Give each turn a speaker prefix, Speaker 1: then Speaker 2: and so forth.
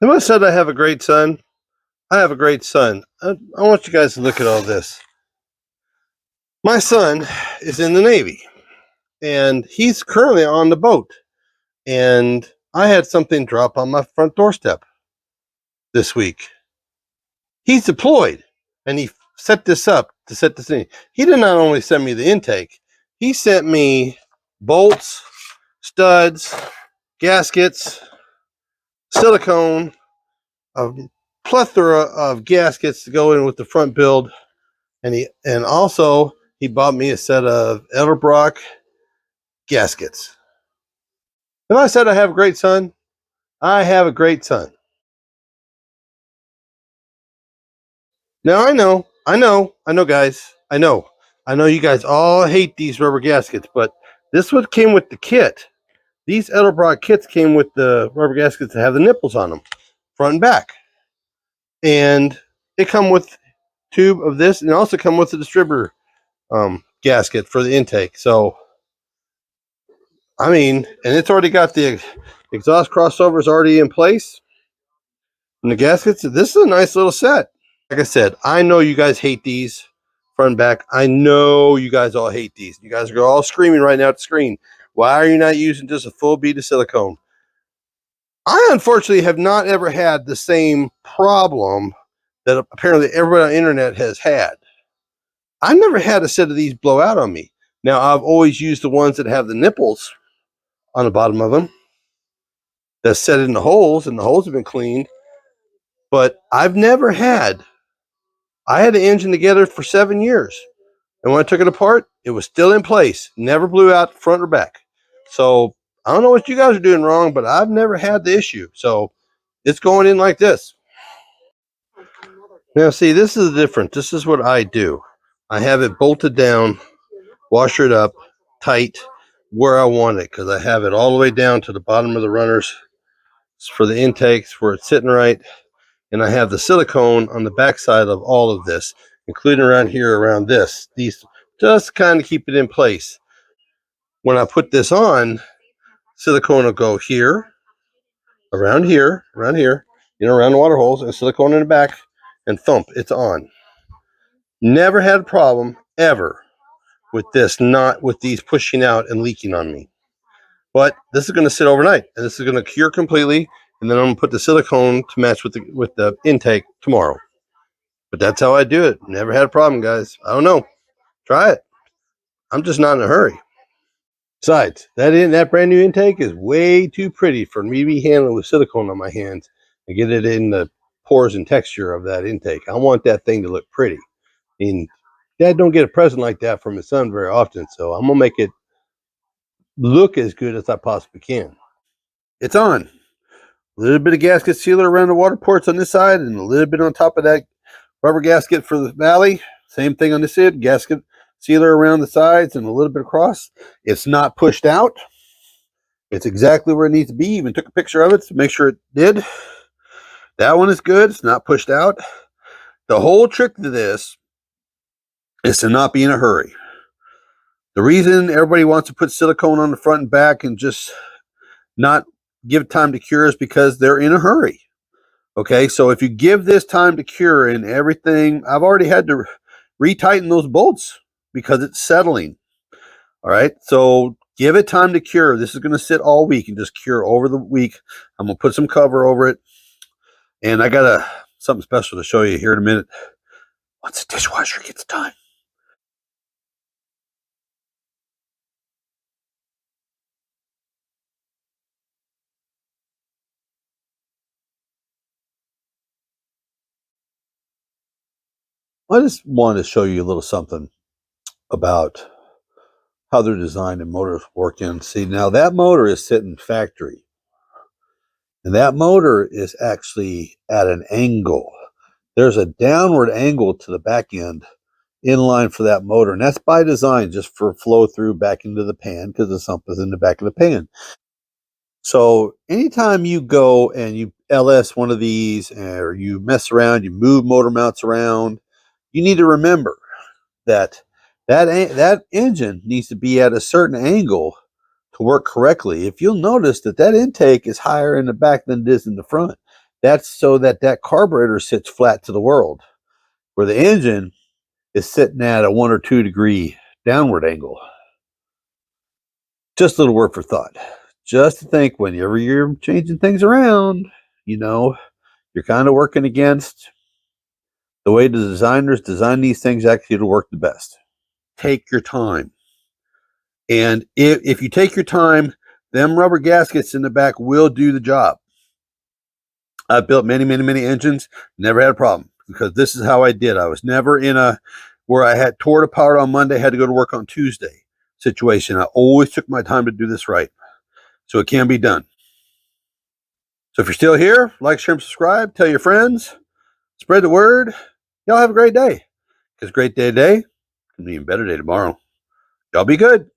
Speaker 1: Emma said I have a great son. I have a great son. I want you guys to look at all this. My son is in the Navy, and he's currently on the boat. And I had something drop on my front doorstep this week. He's deployed, and he set this up to set this in. He did not only send me the intake, he sent me bolts, studs, gaskets, silicone, a plethora of gaskets to go in with the front build, and also he bought me a set of Edelbrock gaskets. And I said I have a great son. I have a great son. Now I know, guys. I know you guys all hate these rubber gaskets, but this one came with the kit. These Edelbrock kits came with the rubber gaskets that have the nipples on them, front and back. And it come with tube of this, and also come with the distributor gasket for the intake. So, I mean, and it's already got the exhaust crossovers already in place. And the gaskets, this is a nice little set. Like I said, I know you guys hate these front and back. I know you guys all hate these. You guys are all screaming right now at the screen. Why are you not using just a full bead of silicone? I unfortunately have not ever had the same problem that apparently everybody on the internet has had. I've never had a set of these blow out on me. Now, I've always used the ones that have the nipples on the bottom of them that's set in the holes, and the holes have been cleaned. But I've never had. I had the engine together for 7 years. And when I took it apart, it was still in place. Never blew out front or back. So I don't know what you guys are doing wrong, but I've never had the issue. So it's going in like this. Now, see, this is different. This is what I do. I have it bolted down, washer it up tight where I want it, because I have it all the way down to the bottom of the runners for the intakes where it's sitting right. And I have the silicone on the backside of all of this, including around here, around this. These just kind of keep it in place. When I put this on, silicone will go here, around here, around the water holes, and silicone in the back, and thump, it's on. Never had a problem ever with this, not with these pushing out and leaking on me. But this is going to sit overnight, and this is going to cure completely, and then I'm going to put the silicone to match with the intake tomorrow. But that's how I do it. Never had a problem, guys. I don't know. Try it. I'm just not in a hurry. Besides, that brand new intake is way too pretty for me to be handling with silicone on my hands and get it in the pores and texture of that intake. I want that thing to look pretty. And Dad don't get a present like that from his son very often, so I'm going to make it look as good as I possibly can. It's on. A little bit of gasket sealer around the water ports on this side, and a little bit on top of that rubber gasket for the valley. Same thing on this side. Gasket sealer around the sides and a little bit across. It's not pushed out. It's exactly where it needs to be. Even took a picture of it to make sure it did. That one is good. It's not pushed out. The whole trick to this is to not be in a hurry. The reason everybody wants to put silicone on the front and back and just not give time to cure is because they're in a hurry. Okay, so if you give this time to cure and everything, I've already had to retighten those bolts because it's settling. All right, so give it time to cure. This is going to sit all week and just cure over the week. I'm going to put some cover over it. And I got something special to show you here in a minute once the dishwasher gets done. I just wanted to show you a little something about how they're designed and motors work in. See, now that motor is sitting factory. And that motor is actually at an angle. There's a downward angle to the back end in line for that motor. And that's by design, just for flow through back into the pan, because the sump is in the back of the pan. So anytime you go and you LS one of these, or you mess around, you move motor mounts around, you need to remember that engine needs to be at a certain angle to work correctly. If you'll notice that intake is higher in the back than it is in the front,
Speaker 2: That's so that that carburetor sits flat to the world, where the engine is sitting at a 1 or 2 degree downward angle. Just a little word for thought. Just to think, whenever you're changing things around, you know, you're kind of working against the way the designers design these things actually to work the best. Take your time. And if you take your time, them rubber gaskets in the back will do the job. I've built many, many, many engines, never had a problem, because this is how I did. I was never in a where I had tore it apart on Monday, had to go to work on Tuesday situation. I always took my time to do this right. So it can be done. So if you're still here, like, share, and subscribe. Tell your friends. Spread the word. Y'all have a great day. Because a great day today can be an even better day tomorrow. Y'all be good.